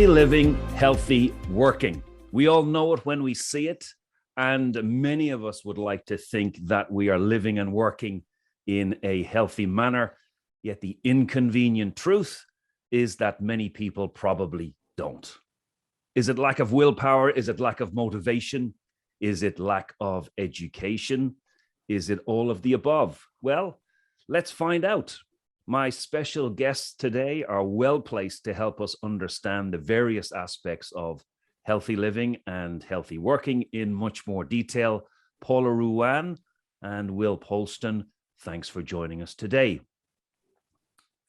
Healthy living, healthy working. We all know it when we see it, and many of us would like to think that we are living and working in a healthy manner, yet the inconvenient truth is that many people probably don't. Is it lack of willpower? Is it lack of motivation? Is it lack of education? Is it all of the above? Well, let's find out. My special guests today are well placed to help us understand the various aspects of healthy living and healthy working in much more detail. Paula Ruane and Will Polston, thanks for joining us today.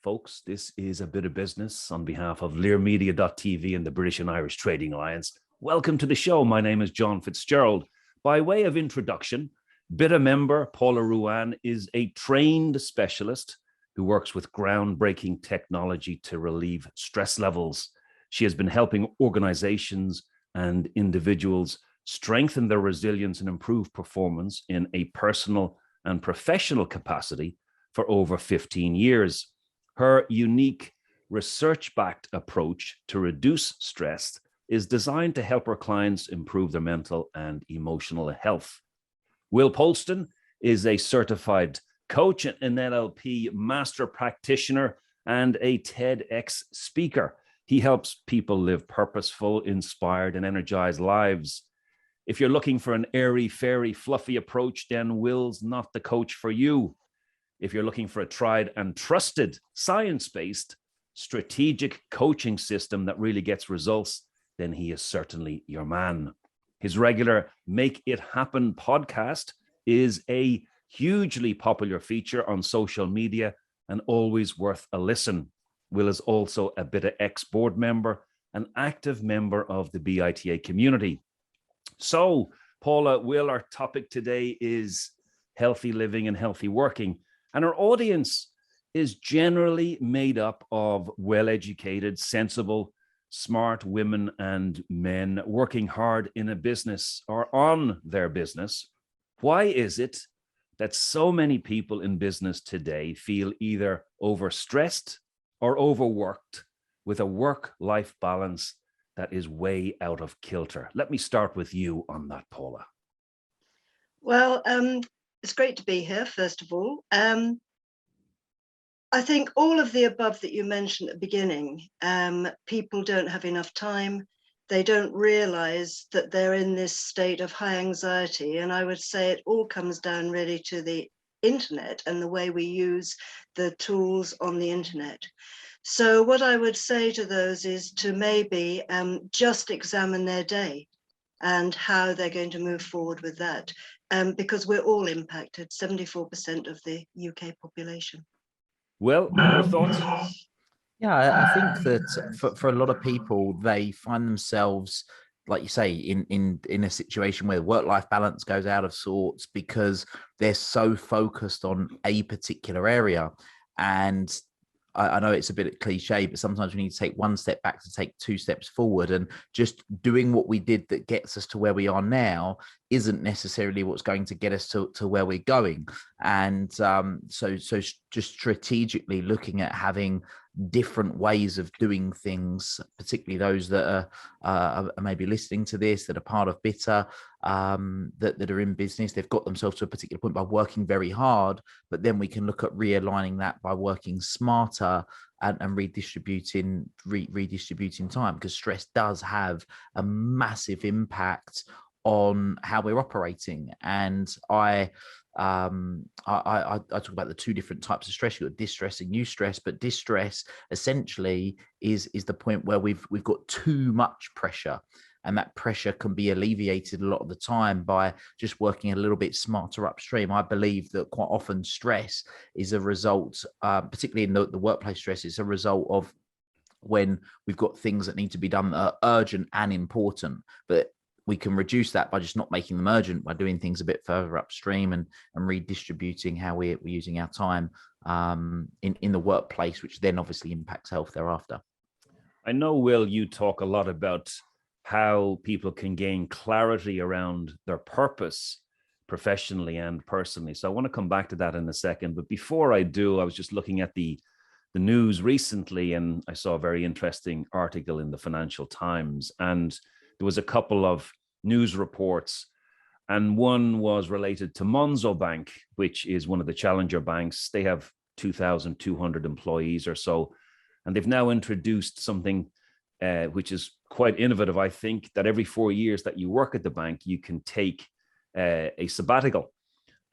Folks, this is A Bit of Business on behalf of LearMedia.tv and the British and Irish Trading Alliance. Welcome to the show. My name is John FitzGerald. By way of introduction, BITA member Paula Ruane is a trained specialist who works with groundbreaking technology to relieve stress levels. She has been helping organizations and individuals strengthen their resilience and improve performance in a personal and professional capacity for over 15 years. Her unique research-backed approach to reduce stress is designed to help her clients improve their mental and emotional health. Will Polston is a certified coach, an NLP master practitioner, and a TEDx speaker. He helps people live purposeful, inspired, and energized lives. If you're looking for an airy, fairy, fluffy approach, then Will's not the coach for you. If you're looking for a tried and trusted, science-based, strategic coaching system that really gets results, then he is certainly your man. His regular Make It Happen podcast is a hugely popular feature on social media and always worth a listen. Will is also a BITA ex-board member, an active member of the BITA community. So, Paula, Will, our topic today is healthy living and healthy working. And our audience is generally made up of well-educated, sensible, smart women and men working hard in a business or on their business. Why is it that so many people in business today feel either overstressed or overworked with a work-life balance that is way out of kilter? Let me start with you on that, Paula. Well, it's great to be here, first of all. I think all of the above that you mentioned at the beginning, people don't have enough time. They don't realize that they're in this state of high anxiety. And I would say it all comes down really to the internet and the way we use the tools on the internet. So what I would say to those is to maybe just examine their day and how they're going to move forward with that, because we're all impacted, 74% of the UK population. Well, your thoughts? Yeah, I think that for a lot of people, they find themselves, like you say, in a situation where work-life balance goes out of sorts because they're so focused on a particular area. And I know it's a bit cliche, but sometimes we need to take one step back to take two steps forward, and just doing what we did that gets us to where we are now isn't necessarily what's going to get us to where we're going. And so just strategically looking at having different ways of doing things, particularly those that are maybe listening to this, that are part of BITA, that are in business. They've got themselves to a particular point by working very hard, but then we can look at realigning that by working smarter and redistributing time, because stress does have a massive impact on how we're operating. And I talk about the two different types of stress. You've got distress and eustress, but distress essentially is the point where we've got too much pressure, and that pressure can be alleviated a lot of the time by just working a little bit smarter upstream. I believe that quite often stress is a result, particularly in the workplace stress, is a result of when we've got things that need to be done that are urgent and important, but we can reduce that by just not making them urgent, by doing things a bit further upstream and redistributing how we're using our time in the workplace, which then obviously impacts health thereafter. I know, Will, you talk a lot about how people can gain clarity around their purpose professionally and personally. So I want to come back to that in a second. But before I do, I was just looking at the the news recently, and I saw a very interesting article in the Financial Times, and there was a couple of news reports, and one was related to Monzo Bank, which is one of the challenger banks. They have 2,200 employees or so, and they've now introduced something which is quite innovative, I think, that every 4 years that you work at the bank, you can take a sabbatical,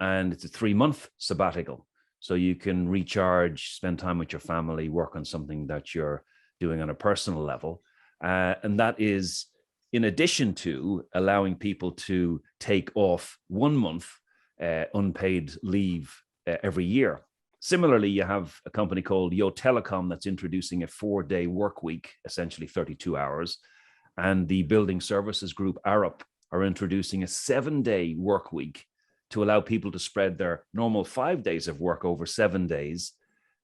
and it's a 3-month sabbatical. So you can recharge, spend time with your family, work on something that you're doing on a personal level. And that is in addition to allowing people to take off 1 month unpaid leave every year. Similarly, you have a company called Yo Telecom that's introducing a 4-day work week, essentially 32 hours. And the building services group, Arup, are introducing a 7-day work week to allow people to spread their normal 5 days of work over 7 days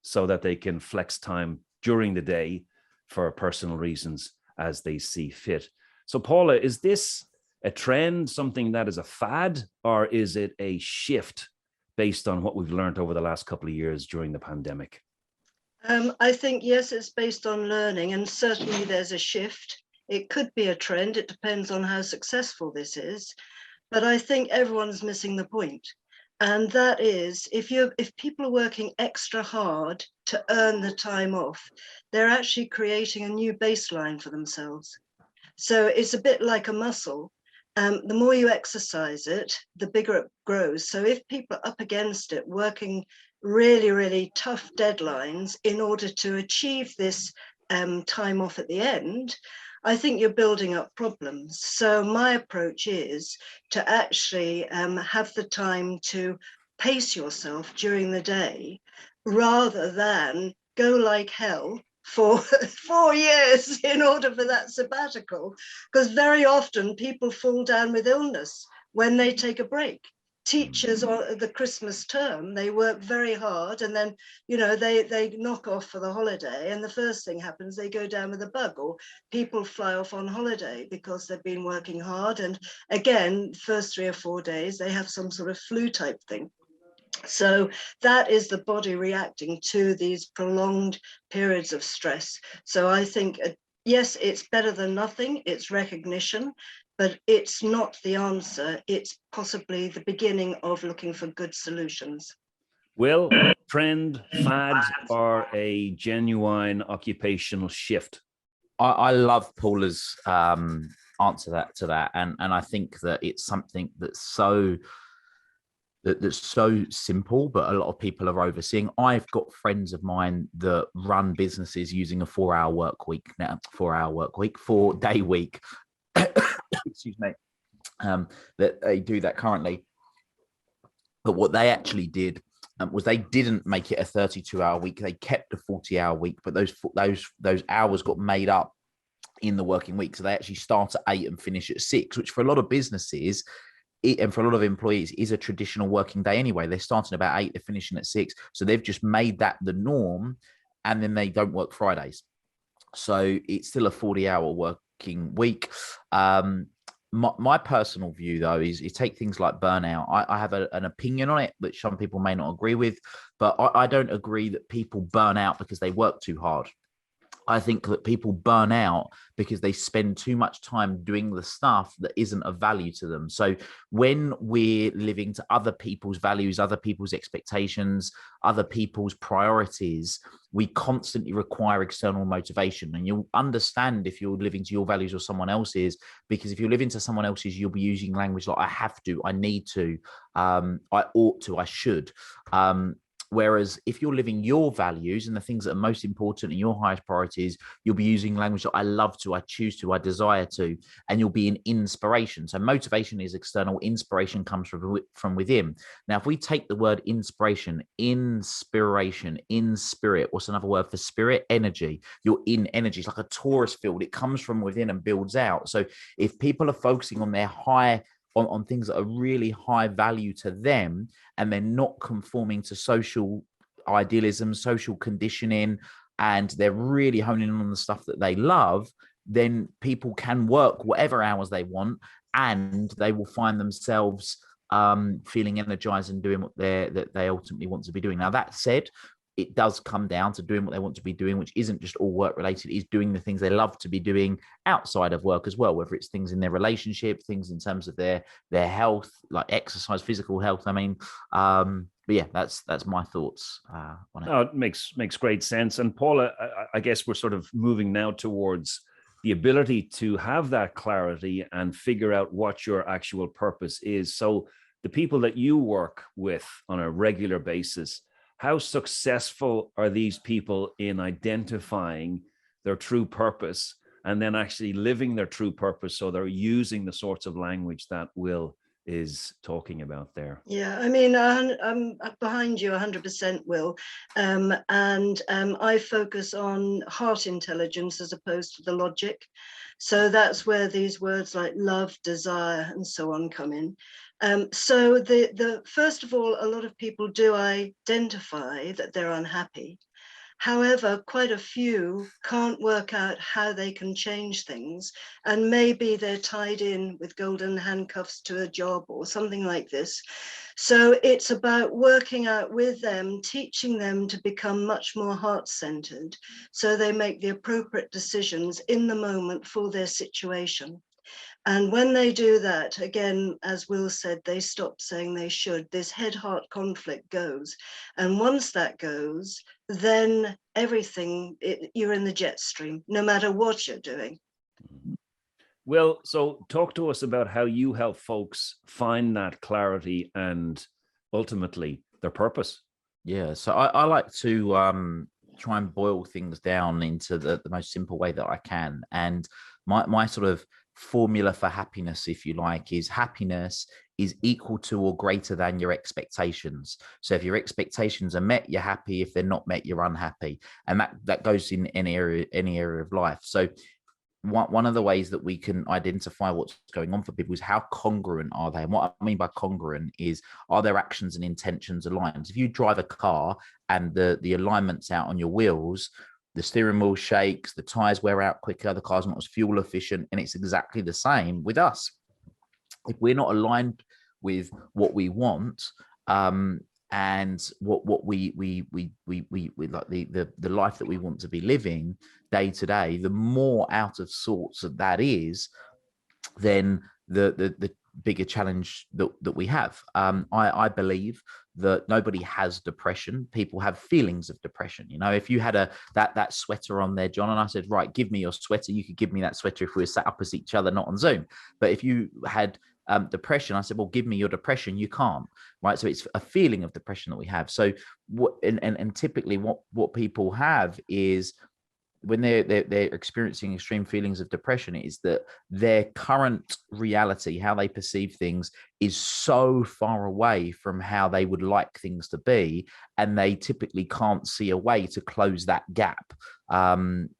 so that they can flex time during the day for personal reasons as they see fit. So Paula, is this a trend, something that is a fad, or is it a shift based on what we've learned over the last couple of years during the pandemic? I think, yes, it's based on learning, and certainly there's a shift. It could be a trend. It depends on how successful this is. But I think everyone's missing the point. And that is, if people are working extra hard to earn the time off, they're actually creating a new baseline for themselves. So it's a bit like a muscle. The more you exercise it, the bigger it grows. So if people are up against it, working really, really tough deadlines in order to achieve this time off at the end, I think you're building up problems. So my approach is to actually have the time to pace yourself during the day rather than go like hell for 4 years in order for that sabbatical, because very often people fall down with illness when they take a break. Teachers or the Christmas term, they work very hard, and then they knock off for the holiday, and the first thing happens, they go down with a bug, or people fly off on holiday because they've been working hard, and again, first 3 or 4 days they have some sort of flu type thing. So that is the body reacting to these prolonged periods of stress. So I think, yes, it's better than nothing. It's recognition, but it's not the answer. It's possibly the beginning of looking for good solutions. Will trend, fad, or a genuine occupational shift? I love Paula's answer to that, and I think that it's something that's so simple, but a lot of people are overseeing. I've got friends of mine that run businesses using a 4-hour work week now, 4-day week. Excuse me. That they do that currently. But what they actually did was they didn't make it a 32-hour week. They kept a 40-hour week, but those hours got made up in the working week. So they actually start at 8 and finish at 6, which for a lot of businesses and for a lot of employees is a traditional working day anyway. They're starting about 8, they're finishing at 6. So they've just made that the norm, and then they don't work Fridays. So it's still a 40-hour working week. My personal view, though, is take things like burnout. I have an opinion on it, which some people may not agree with, but I don't agree that people burn out because they work too hard. I think that people burn out because they spend too much time doing the stuff that isn't of value to them. So when we're living to other people's values, other people's expectations, other people's priorities, we constantly require external motivation. And you'll understand if you're living to your values or someone else's, because if you're living to someone else's, you'll be using language like I have to, I need to, I ought to, I should. Whereas if you're living your values and the things that are most important and your highest priorities, you'll be using language that I love to, I choose to, I desire to, and you'll be an inspiration. So motivation is external, inspiration comes from within. Now, if we take the word inspiration, in spirit, what's another word for spirit? Energy. You're in energy. It's like a torus field. It comes from within and builds out. So if people are focusing on their on things that are really high value to them, and they're not conforming to social idealism, social conditioning, and they're really honing in on the stuff that they love, then people can work whatever hours they want, and they will find themselves feeling energized and doing what they ultimately want to be doing. Now, that said, it does come down to doing what they want to be doing, which isn't just all work related, is doing the things they love to be doing outside of work as well, whether it's things in their relationship, things in terms of their health, like exercise, physical health. I mean, but yeah, that's my thoughts on it. No, it makes great sense. And Paula, I guess we're sort of moving now towards the ability to have that clarity and figure out what your actual purpose is. So the people that you work with on a regular basis, how successful are these people in identifying their true purpose and then actually living their true purpose? So they're using the sorts of language that Will is talking about there. Yeah, I mean, I'm behind you 100%, Will. And I focus on heart intelligence as opposed to the logic. So that's where these words like love, desire, and so on come in. So the first of all, a lot of people do identify that they're unhappy. However, quite a few can't work out how they can change things. And maybe they're tied in with golden handcuffs to a job or something like this. So it's about working out with them, teaching them to become much more heart-centered so they make the appropriate decisions in the moment for their situation. And when they do that, again, as Will said, they stop saying they should. This head-heart conflict goes. And once that goes, then everything, you're in the jet stream, no matter what you're doing. Well, so talk to us about how you help folks find that clarity and ultimately their purpose. Yeah, so I like to try and boil things down into the most simple way that I can. And my sort of formula for happiness, if you like, is happiness is equal to or greater than your expectations. So if your expectations are met, you're happy. If they're not met, you're unhappy. And that goes in any area of life. So one of the ways that we can identify what's going on for people is how congruent are they? And what I mean by congruent is, are their actions and intentions aligned? If you drive a car and the alignment's out on your wheels, the steering wheel shakes, the tires wear out quicker, the car's not as fuel efficient, and it's exactly the same with us. If we're not aligned with what we want, and what we like the life that we want to be living day to day, the more out of sorts that is, then the bigger challenge that we have. I believe that nobody has depression. People have feelings of depression. You know, if you had that sweater on there, John, and I said, right, give me your sweater, you could give me that sweater if we were sat opposite each other, not on Zoom. But if you had depression, I said, well, give me your depression. You can't, right? So it's a feeling of depression that we have. So what, and typically what people have is, when they're experiencing extreme feelings of depression, is that their current reality, how they perceive things, is so far away from how they would like things to be, and they typically can't see a way to close that gap.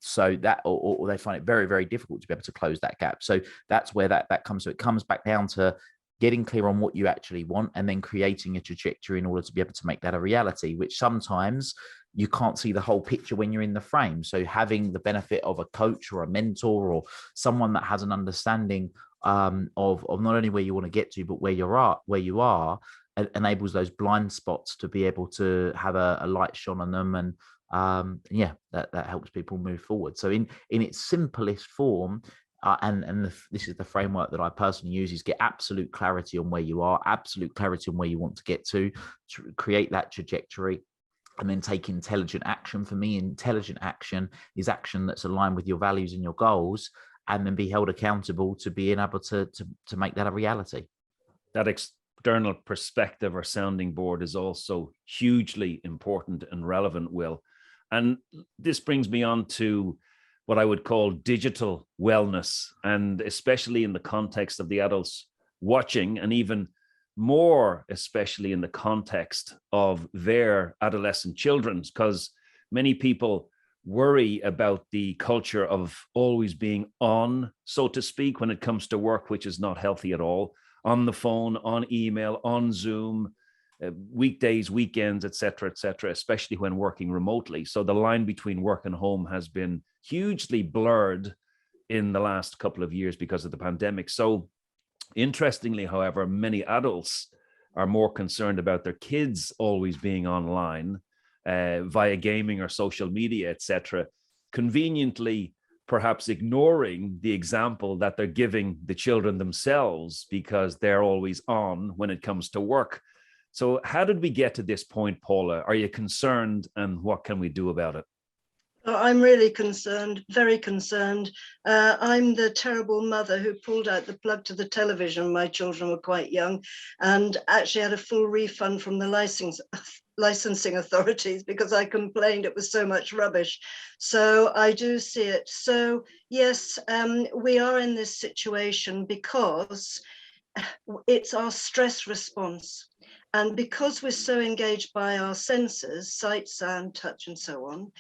So that, or they find it very, very difficult to be able to close that gap. So that's where that comes. So it comes back down to getting clear on what you actually want, and then creating a trajectory in order to be able to make that a reality, which sometimes you can't see the whole picture when you're in the frame. So having the benefit of a coach or a mentor or someone that has an understanding of not only where you want to get to, but where you are, enables those blind spots to be able to have a light shone on them. And that helps people move forward. So in its simplest form, this is the framework that I personally use, is get absolute clarity on where you are, absolute clarity on where you want to get to create that trajectory, and then take intelligent action. For me, intelligent action is action that's aligned with your values and your goals, and then be held accountable to being able to make that a reality. That external perspective or sounding board is also hugely important and relevant, Will. And this brings me on to what I would call digital wellness, and especially in the context of the adults watching, and even more especially in the context of their adolescent children, because many people worry about the culture of always being on, so to speak, when it comes to work, which is not healthy at all. On the phone, on email, on Zoom, weekdays, weekends, etc., especially when working remotely. So the line between work and home has been hugely blurred in the last couple of years because of the pandemic. So interestingly, however, many adults are more concerned about their kids always being online via gaming or social media, etc., conveniently perhaps ignoring the example that they're giving the children themselves because they're always on when it comes to work. So how did we get to this point, Paula? Are you concerned, and what can we do about it? I'm really concerned, very concerned. I'm the terrible mother who pulled out the plug to the television when my children were quite young, and actually had a full refund from the licensing authorities because I complained it was so much rubbish. So I do see it. So yes, we are in this situation because it's our stress response. And because we're so engaged by our senses, sight, sound, touch, and so on,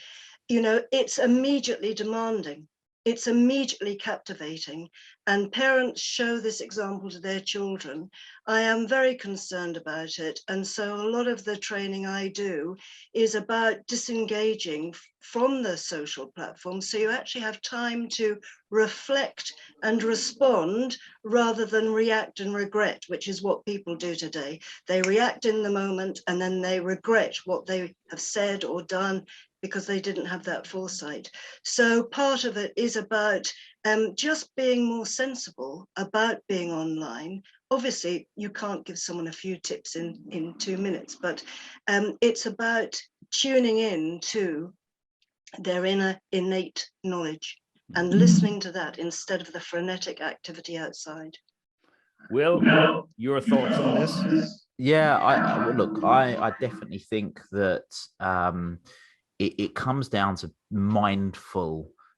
you know, it's immediately demanding. It's immediately captivating. And parents show this example to their children. I am very concerned about it. And so a lot of the training I do is about disengaging from the social platforms. So you actually have time to reflect and respond rather than react and regret, which is what people do today. They react in the moment and then they regret what they have said or done because they didn't have that foresight. So part of it is about just being more sensible about being online. Obviously, you can't give someone a few tips in 2 minutes, but it's about tuning in to their inner innate knowledge and listening to that instead of the frenetic activity outside. Will, your thoughts on this? Yeah, well, look, I definitely think that it comes down to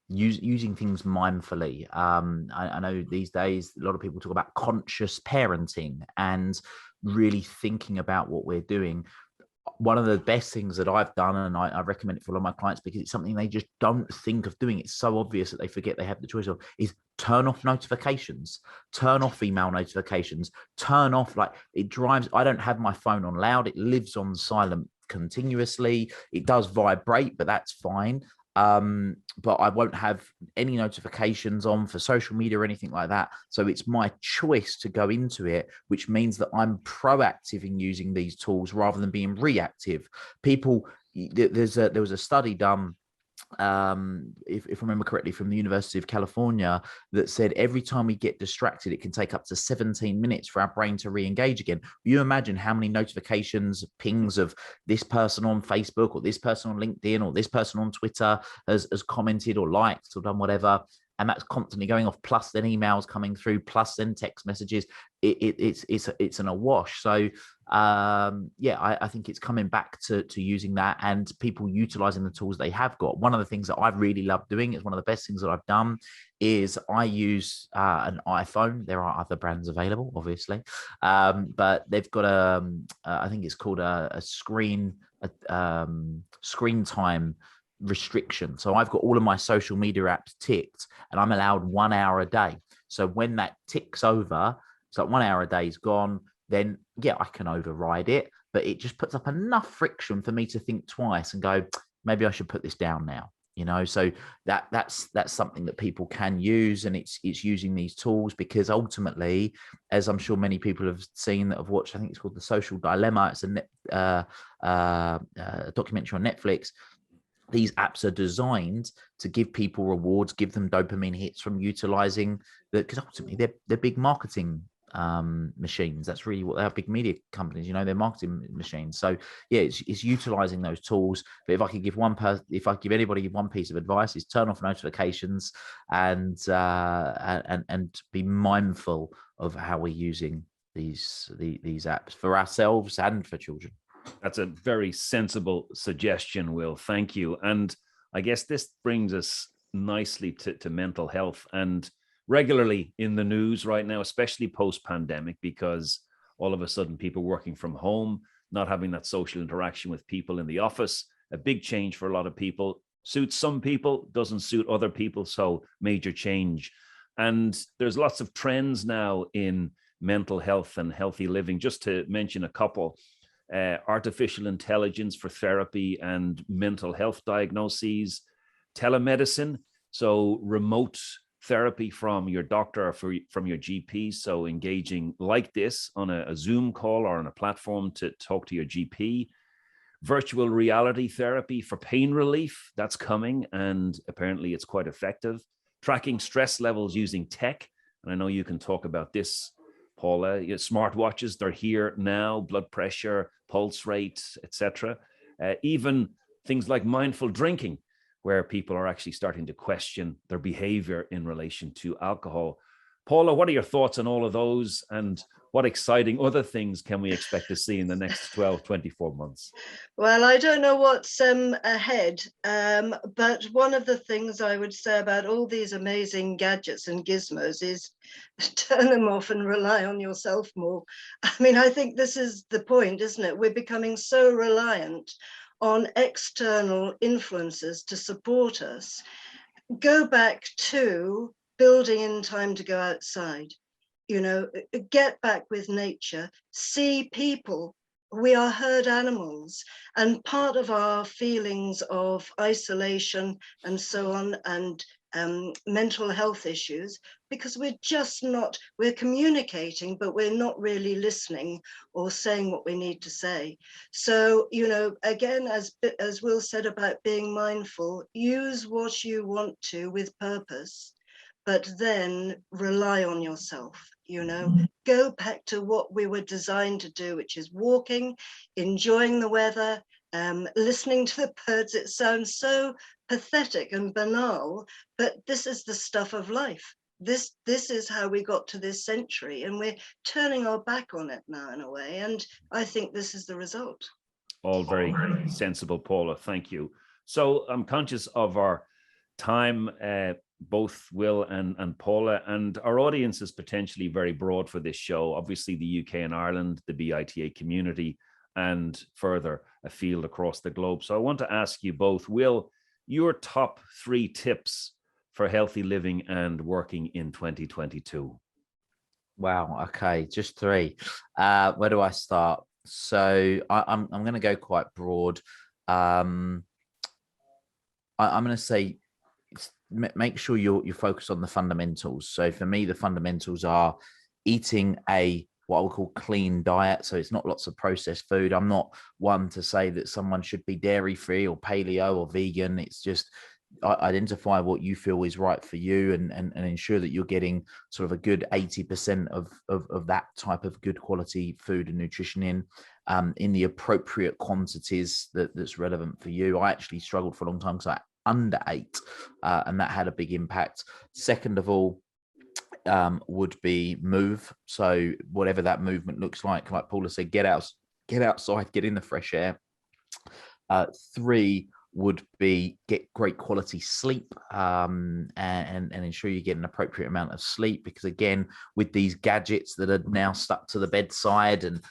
using things mindfully. I know these days a lot of people talk about conscious parenting and really thinking about what we're doing. One of the best things that I've done, and I recommend it for a lot of my clients because it's something they just don't think of doing. It's so obvious that they forget they have the choice of, is turn off notifications, turn off email notifications, turn off, like, it drives. I don't have my phone on loud. It lives on silent continuously. It does vibrate, but that's fine. But I won't have any notifications on for social media or anything like that. So it's my choice to go into it, which means that I'm proactive in using these tools rather than being reactive. There was a study done, if I remember correctly, from the University of California, that said every time we get distracted, it can take up to 17 minutes for our brain to re-engage again. You imagine how many notifications, pings of this person on Facebook or this person on LinkedIn or this person on Twitter has commented or liked or done whatever, and that's constantly going off, plus then emails coming through, plus then text messages. It's an awash. So I think it's coming back to using that and people utilizing the tools they have got. One of the things that I really love doing, is one of the best things that I've done, is I use an iPhone. There are other brands available, obviously, but they've got I think it's called a screen time restriction. So I've got all of my social media apps ticked and I'm allowed 1 hour a day. So when that ticks over, it's like 1 hour a day is gone, then yeah, I can override it, but it just puts up enough friction for me to think twice and go, maybe I should put this down now. So that's something that people can use, and it's using these tools, because ultimately, as I'm sure many people have seen that have watched, I think it's called The Social Dilemma. It's a documentary on Netflix. These apps are designed to give people rewards, give them dopamine hits from utilizing that, because ultimately they're big marketing machines. That's really what they are, big media companies, they're marketing machines. So yeah, it's utilizing those tools. But if I could give anybody one piece of advice, is turn off notifications and be mindful of how we're using these apps for ourselves and for children. That's a very sensible suggestion, Will. Thank you. And I guess this brings us nicely to mental health, and regularly in the news right now, especially post-pandemic, because all of a sudden people working from home, not having that social interaction with people in the office, a big change for a lot of people. Suits some people, doesn't suit other people. So major change. And there's lots of trends now in mental health and healthy living. Just to mention a couple. Artificial intelligence for therapy and mental health diagnoses, telemedicine, so remote therapy from your doctor or from your GP, so engaging like this on a Zoom call or on a platform to talk to your GP. Virtual reality therapy for pain relief, that's coming, and apparently it's quite effective. Tracking stress levels using tech, and I know you can talk about this, Paula. Smartwatches, they're here now, blood pressure, pulse rate, etc. Even things like mindful drinking, where people are actually starting to question their behavior in relation to alcohol. Paula, what are your thoughts on all of those, and what exciting other things can we expect to see in the next 12, 24 months? Well, I don't know what's ahead, but one of the things I would say about all these amazing gadgets and gizmos is turn them off and rely on yourself more. I mean, I think this is the point, isn't it? We're becoming so reliant on external influences to support us. Go back to building in time to go outside, get back with nature, see people. We are herd animals, and part of our feelings of isolation and so on, and mental health issues, because we're communicating, but we're not really listening or saying what we need to say. So, again, as Will said about being mindful, use what you want to with purpose, but then rely on yourself, go back to what we were designed to do, which is walking, enjoying the weather, listening to the birds. It sounds so pathetic and banal, but this is the stuff of life. This is how we got to this century, and we're turning our back on it now in a way. And I think this is the result. All very sensible, Paula. Thank you. So I'm conscious of our time, both Will and Paula, and our audience is potentially very broad for this show. Obviously, the UK and Ireland, the BITA community, and further afield across the globe. So I want to ask you both, Will, your top 3 tips for healthy living and working in 2022. Wow. Okay, just 3. Where do I start? So I'm going to go quite broad. I'm going to say, make sure you're focused on the fundamentals. So for me, the fundamentals are eating what I would call clean diet. So it's not lots of processed food. I'm not one to say that someone should be dairy free or paleo or vegan. It's just identify what you feel is right for you, and ensure that you're getting sort of a good 80% of that type of good quality food and nutrition in the appropriate quantities that's relevant for you. I actually struggled for a long time because I underate, and that had a big impact. Second of all, would be move. So whatever that movement looks like Paula said, get outside, get in the fresh air. 3 would be get great quality sleep, and ensure you get an appropriate amount of sleep, because again, with these gadgets that are now stuck to the bedside and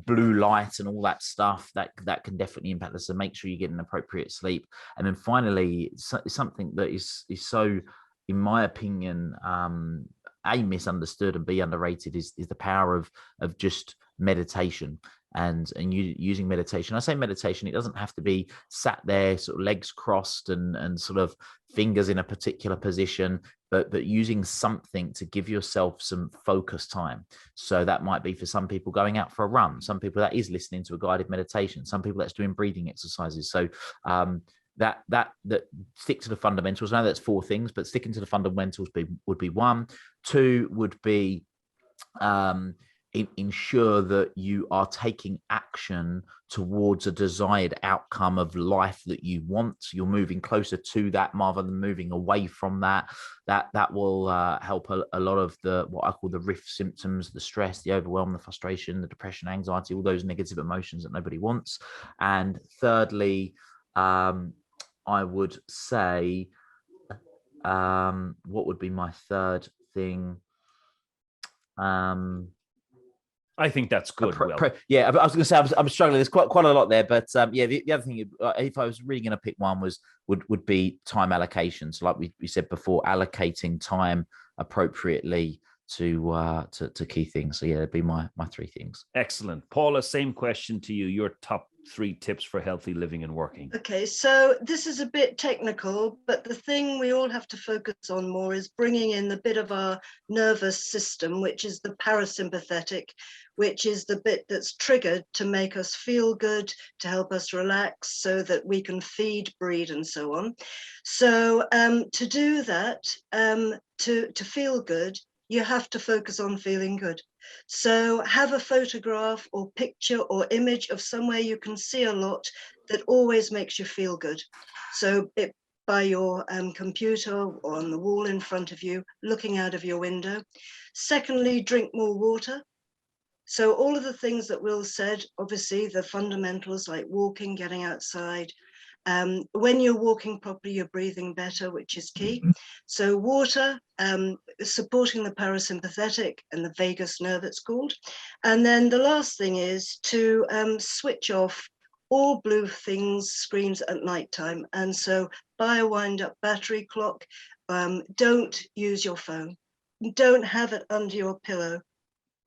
blue light and all that stuff, that can definitely impact us. So make sure you get an appropriate sleep. And then finally, something that is so, in my opinion, A, misunderstood, and B, underrated, is the power of just meditation and using meditation. I say meditation, it doesn't have to be sat there sort of legs crossed and sort of fingers in a particular position, but using something to give yourself some focus time. So that might be, for some people, going out for a run. Some people that is listening to a guided meditation. Some people that's doing breathing exercises. So that stick to the fundamentals. Now that's 4 things, but sticking to the fundamentals would be 1. 2 would be ensure that you are taking action towards a desired outcome of life that you want. You're moving closer to that rather than moving away from that. That will help a lot of what I call the RIF symptoms, the stress, the overwhelm, the frustration, the depression, anxiety, all those negative emotions that nobody wants. And thirdly, I would say, what would be my 3rd thing? I think that's good. Will. Yeah, I was going to say I'm struggling. There's quite a lot there, but yeah, the other thing, if I was really going to pick one, would be time allocation. So, like we said before, allocating time appropriately to key things. So yeah, it'd be my 3 things. Excellent, Paula. Same question to you. Your top 3 tips for healthy living and working? Okay, so this is a bit technical, but the thing we all have to focus on more is bringing in the bit of our nervous system, which is the parasympathetic, which is the bit that's triggered to make us feel good, to help us relax so that we can feed, breed, and so on. So to do that, to feel good, you have to focus on feeling good. So have a photograph or picture or image of somewhere you can see a lot that always makes you feel good. So by your computer or on the wall in front of you, looking out of your window. Secondly, drink more water. So all of the things that Will said, obviously the fundamentals like walking, getting outside. When you're walking properly, you're breathing better, which is key. So water, supporting the parasympathetic and the vagus nerve, it's called. And then the last thing is to switch off all blue things, screens at nighttime. And so buy a wind-up battery clock. Don't use your phone. Don't have it under your pillow.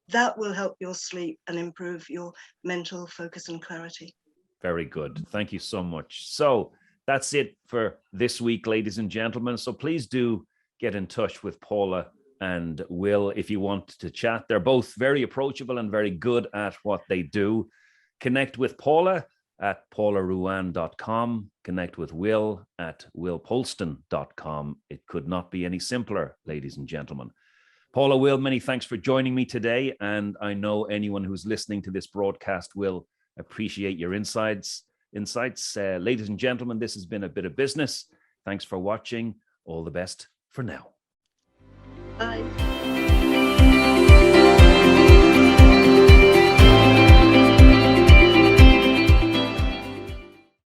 That will help your sleep and improve your mental focus and clarity. Very good. Thank you so much. So that's it for this week, ladies and gentlemen. So please do get in touch with Paula and Will if you want to chat. They're both very approachable and very good at what they do. Connect with Paula at paularuane.com. Connect with Will at willpolston.com. It could not be any simpler, ladies and gentlemen. Paula, Will, many thanks for joining me today. And I know anyone who's listening to this broadcast will appreciate your insights. Ladies and gentlemen, this has been A Bit of Business. Thanks for watching. All the best for now. Bye.